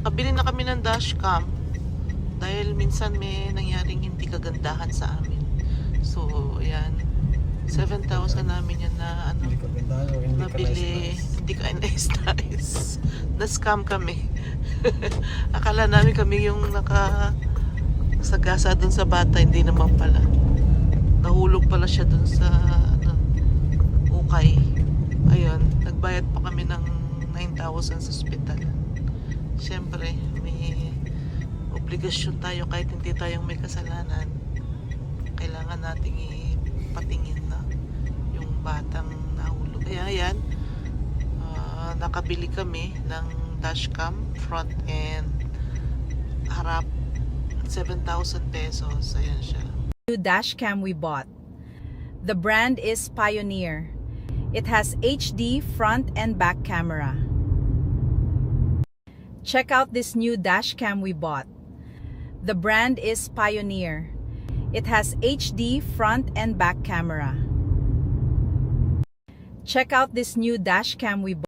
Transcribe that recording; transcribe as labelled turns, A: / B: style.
A: Nakabili na kami ng dashcam dahil minsan may nangyaring hindi kagandahan sa amin. So, ayan. 7,000 namin yan na ano,
B: Hindi ka ganda o hindi ka
A: nabili.
B: nice.
A: Hindi ka nice. Na-scam kami. Akala namin kami yung nakasagasa dun sa bata. Hindi naman pala. Nahulog pala siya dun sa ano, ukay. Ayun, nagbayad pa kami ng 9,000 sa ospital. Siyempre, may obligasyon tayo kahit hindi tayong may kasalanan. Kailangan nating ipatingin na yung batang nahulog. Kaya ayan, nakabili kami ng dashcam, front and harap, 7,000 pesos. Ayan siya.
C: New dashcam we bought. The brand is Pioneer. It has HD front and back camera. Check out this new dashcam we bought. The brand is Pioneer. It has HD front and back camera. Check out this new dashcam we bought.